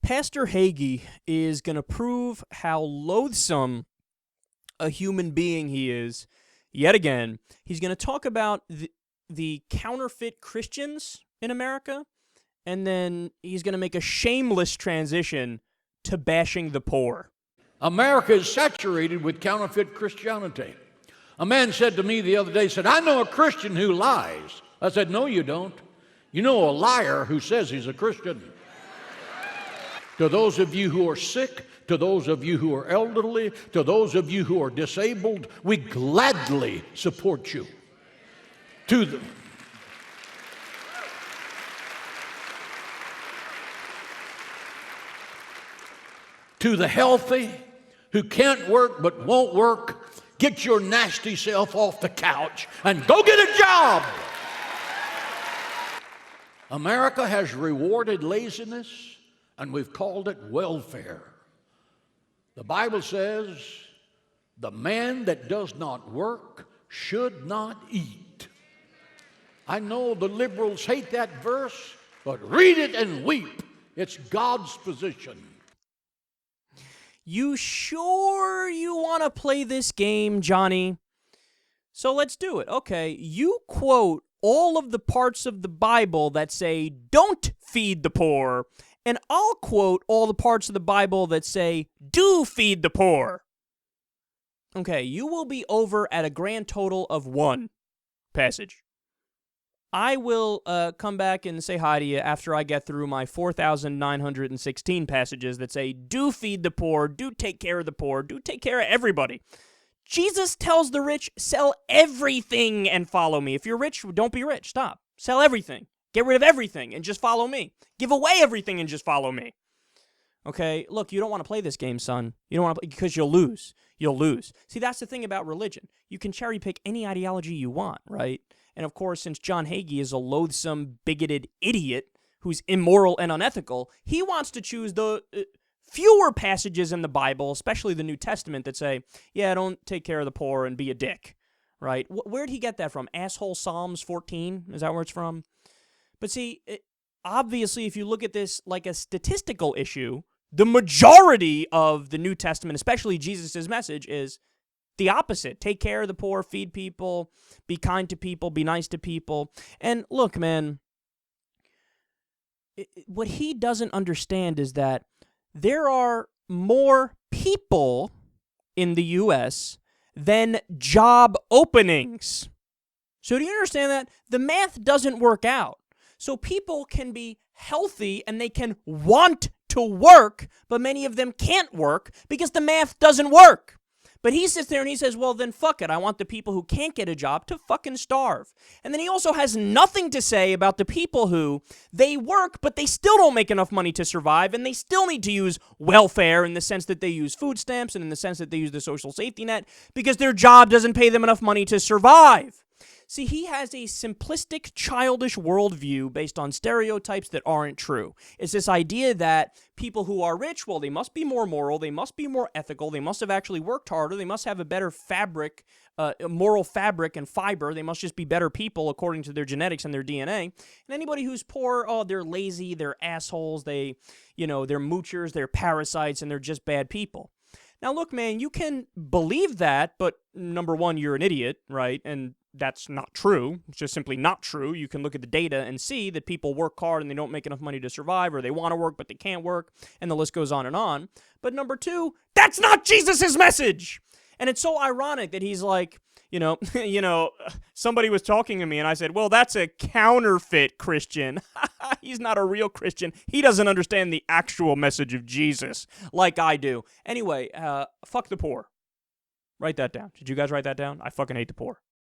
Pastor Hagee is going to prove how loathsome a human being he is yet again. He's going to talk about the counterfeit Christians in America, and then he's going to make a shameless transition to bashing the poor. America is saturated with counterfeit Christianity. A man said to me the other day, said, "I know a Christian who lies." I said, "No, you don't. You know a liar who says he's a Christian." To those of you who are sick, to those of you who are elderly, to those of you who are disabled, we gladly support you. To the healthy who can't work but won't work, get your nasty self off the couch and go get a job. America has rewarded laziness, and we've called it welfare. The Bible says, the man that does not work should not eat. I know the liberals hate that verse, but read it and weep. It's God's position. You sure you want to play this game, Johnny? So let's do it. Okay, you quote all of the parts of the Bible that say, don't feed the poor, and I'll quote all the parts of the Bible that say, do feed the poor. Okay, you will be over at a grand total of 1 passage. I will come back and say hi to you after I get through my 4,916 passages that say, do feed the poor, do take care of the poor, do take care of everybody. Jesus tells the rich, sell everything and follow me. If you're rich, don't be rich. Stop. Sell everything. Get rid of everything and just follow me. Give away everything and just follow me. Okay, look, you don't want to play this game, son. You don't want to, because you'll lose. You'll lose. See, that's the thing about religion. You can cherry pick any ideology you want, right? And of course, since John Hagee is a loathsome, bigoted idiot who's immoral and unethical, he wants to choose the fewer passages in the Bible, especially the New Testament, that say, yeah, don't take care of the poor and be a dick, right? Where'd he get that from? Asshole Psalms 14? Is that where it's from? But see, obviously, if you look at this like a statistical issue, the majority of the New Testament, especially Jesus' message, is the opposite. Take care of the poor, feed people, be kind to people, be nice to people. And look, man, what he doesn't understand is that there are more people in the U.S. than job openings. So do you understand that? The math doesn't work out. So people can be healthy and they can want to work, but many of them can't work because the math doesn't work. But he sits there and he says, well, then fuck it. I want the people who can't get a job to fucking starve. And then he also has nothing to say about the people who, they work, but they still don't make enough money to survive, and they still need to use welfare in the sense that they use food stamps and in the sense that they use the social safety net because their job doesn't pay them enough money to survive. See, he has a simplistic, childish worldview based on stereotypes that aren't true. It's this idea that people who are rich, well, they must be more moral, they must be more ethical, they must have actually worked harder, they must have a better fabric, moral fabric and fiber, they must just be better people according to their genetics and their DNA. And anybody who's poor, oh, they're lazy, they're assholes, they're moochers, they're parasites, and they're just bad people. Now, look, man, you can believe that, but number one, you're an idiot, right? And that's not true. It's just simply not true. You can look at the data and see that people work hard and they don't make enough money to survive, or they want to work but they can't work, and the list goes on and on. But number two, that's not Jesus' message! And it's so ironic that he's like, somebody was talking to me and I said, well, that's a counterfeit Christian. He's not a real Christian. He doesn't understand the actual message of Jesus like I do. Anyway, fuck the poor. Write that down. Did you guys write that down? I fucking hate the poor.